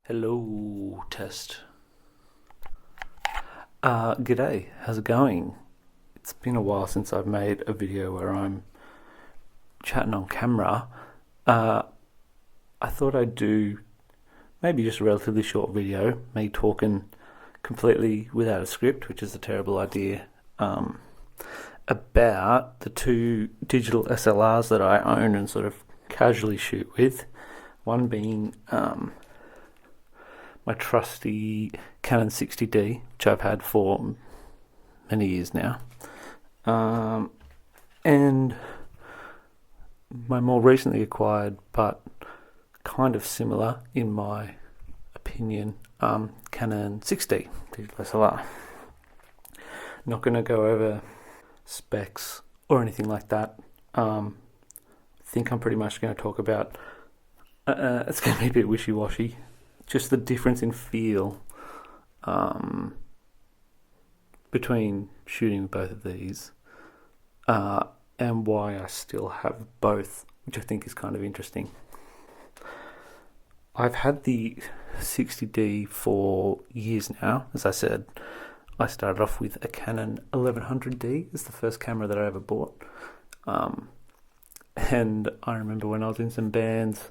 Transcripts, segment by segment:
Hello, test. G'day, how's it going? It's been a while since I've made a video where I'm chatting on camera. I thought I'd do maybe just a relatively short video, me talking completely without a script, which is a terrible idea, about the two digital SLRs that I own and sort of casually shoot with. One being my trusty Canon 60D, which I've had for many years now, and my more recently acquired, but kind of similar in my opinion, Canon 60D digital SLR. Not going to go over specs or anything like that. I think I'm pretty much going to talk about, it's going to be a bit wishy-washy, just the difference in feel between shooting with both of these and why I still have both, which I think is kind of interesting. I've had the 60D for years now. As I said, I started off with a Canon 1100D. It's the first camera that I ever bought. And I remember when I was in some bands,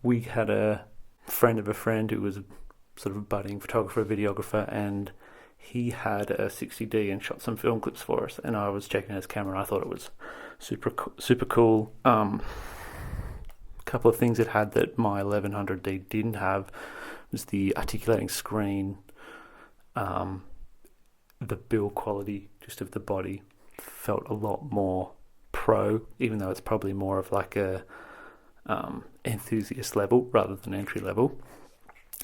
we had a friend of a friend who was a sort of a budding photographer, videographer, and he had a 60D and shot some film clips for us. And I was checking his camera. I thought it was super cool. A couple of things it had that my 1100D didn't have was the articulating screen, the build quality just of the body felt a lot more pro, even though it's probably more of like a enthusiast level rather than entry level.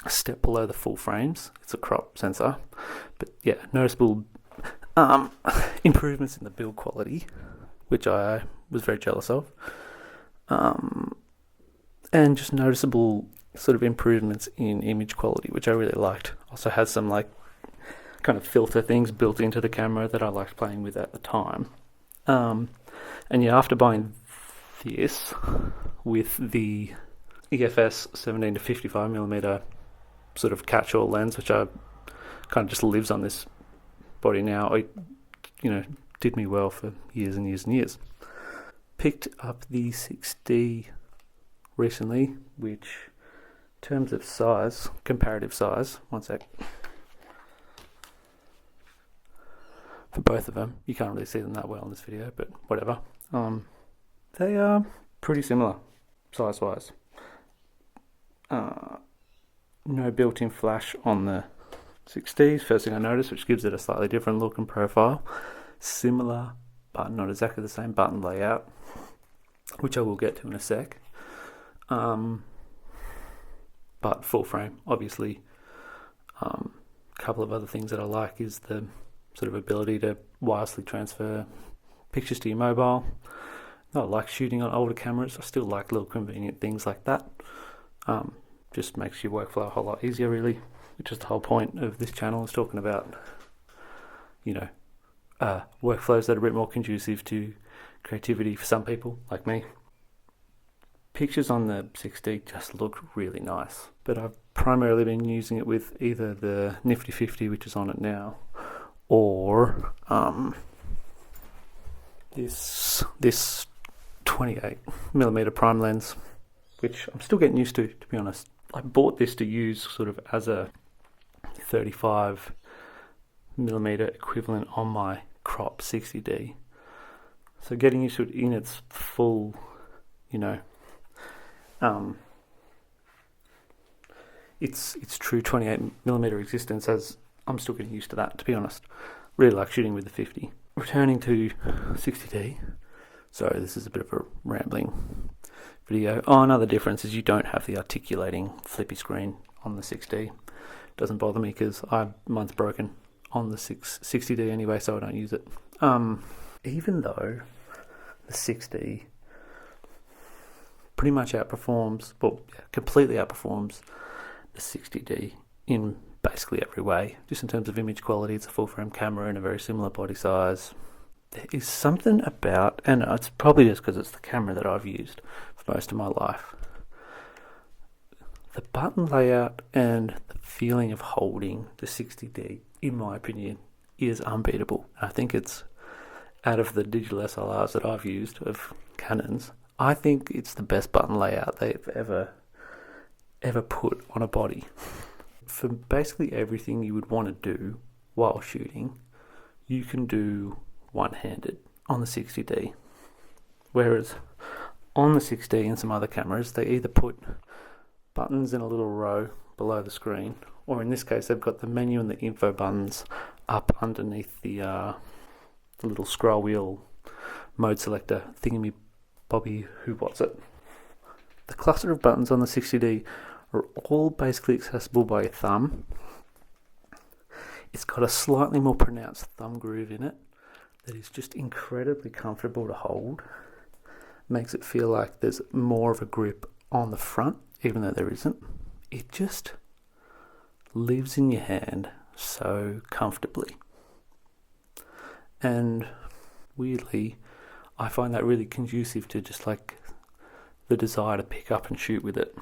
A step below the full frames. It's a crop sensor, but yeah, noticeable improvements in the build quality, which I was very jealous of, and just noticeable sort of improvements in image quality, which I really liked. Also has some like kind of filter things built into the camera that I liked playing with at the time. And yeah, after buying this with the EFS 17 to 55mm sort of catch-all lens, which I kind of just lives on this body now, it, did me well for years and years and years. Picked up the 6D recently, which in terms of size, comparative size, one sec. For both of them, you can't really see them that well in this video, but whatever. They are pretty similar size-wise. No built-in flash on the 60s, first thing I noticed, which gives it a slightly different look and profile. Similar, but not exactly the same button layout, which I will get to in a sec. But full frame, obviously. A couple of other things that I like is the sort of ability to wirelessly transfer pictures to your mobile. Not like shooting on older cameras. I still like little convenient things like that. Just makes your workflow a whole lot easier, really, which is the whole point of this channel, is talking about, workflows that are a bit more conducive to creativity for some people, like me. Pictures on the 6D just look really nice, but I've primarily been using it with either the Nifty 50, which is on it now, or this 28mm prime lens, which I'm still getting used to be honest. I bought this to use sort of as a 35mm equivalent on my crop 60D. So getting used to it in its full, its true 28mm existence, as I'm still getting used to that, to be honest. Really like shooting with the 50. Returning to 60D. Sorry, this is a bit of a rambling video. Another difference is you don't have the articulating flippy screen on the 6D. Doesn't bother me because mine's broken on the 60D anyway, so I don't use it. Even though the 6D pretty much completely outperforms the 60D in basically every way. Just in terms of image quality, it's a full frame camera in a very similar body size. There is something about, and it's probably just because it's the camera that I've used for most of my life, The button layout and the feeling of holding the 60D, in my opinion, is unbeatable. I think it's, out of the digital SLRs that I've used of Canons, I think it's the best button layout they've ever put on a body. For basically everything you would want to do while shooting, you can do one-handed on the 60D. Whereas on the 6D and some other cameras, they either put buttons in a little row below the screen, or in this case they've got the menu and the info buttons up underneath the little scroll wheel mode selector thingy bobby who what's it. The cluster of buttons on the 60D are all basically accessible by your thumb. It's got a slightly more pronounced thumb groove in it that is just incredibly comfortable to hold. Makes it feel like there's more of a grip on the front, even though there isn't. It just lives in your hand so comfortably. And weirdly, I find that really conducive to just like the desire to pick up and shoot with it.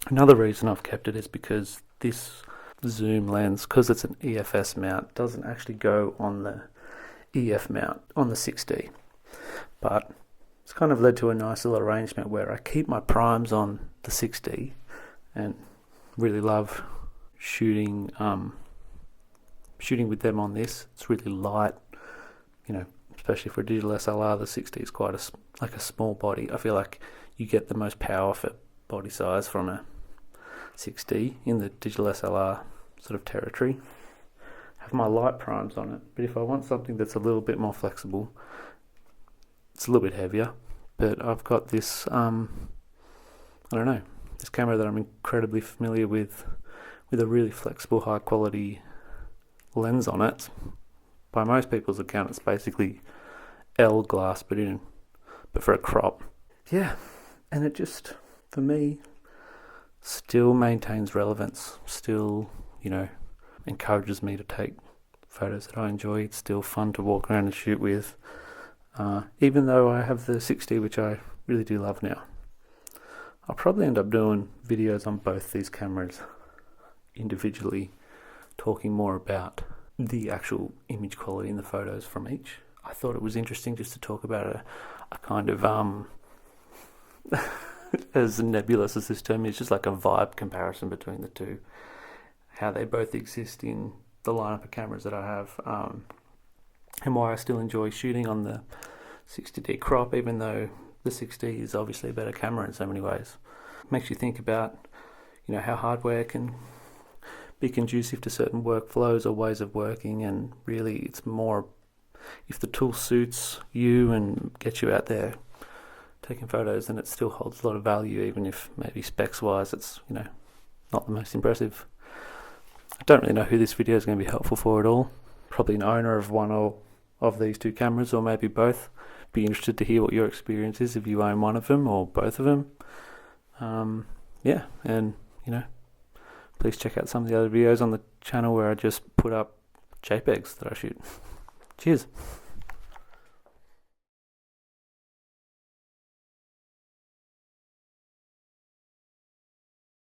Another reason I've kept it is because this zoom lens, because it's an EFS mount, doesn't actually go on the EF mount on the 6D. But it's kind of led to a nice little arrangement where I keep my primes on the 6D and really love shooting with them on this. It's really light, especially for a digital SLR. The 6D is quite like a small body. I feel like you get the most power for body size from a 6D in the digital SLR sort of territory. Have my light primes on it, but if I want something that's a little bit more flexible, it's a little bit heavier. But I've got this this camera that I'm incredibly familiar with a really flexible, high quality lens on it. By most people's account, it's basically L glass but for a crop. Yeah, and it just, for me, still maintains relevance, still, encourages me to take photos that I enjoy. It's still fun to walk around and shoot with, even though I have the 6D, which I really do love now. I'll probably end up doing videos on both these cameras individually, talking more about the actual image quality in the photos from each. I thought it was interesting just to talk about a kind of as nebulous as this term is, just like a vibe comparison between the two, how they both exist in the lineup of cameras that I have, and why I still enjoy shooting on the 60D crop, even though the 6D is obviously a better camera in so many ways. It makes you think about, how hardware can be conducive to certain workflows or ways of working, and really it's more if the tool suits you and gets you out there taking photos, then it still holds a lot of value, even if maybe specs wise it's not the most impressive. I don't really know who this video is going to be helpful for at all. Probably an owner of one or of these two cameras, or maybe both. Be interested to hear what your experience is if you own one of them or both of them. And please check out some of the other videos on the channel where I just put up JPEGs that I shoot. Cheers.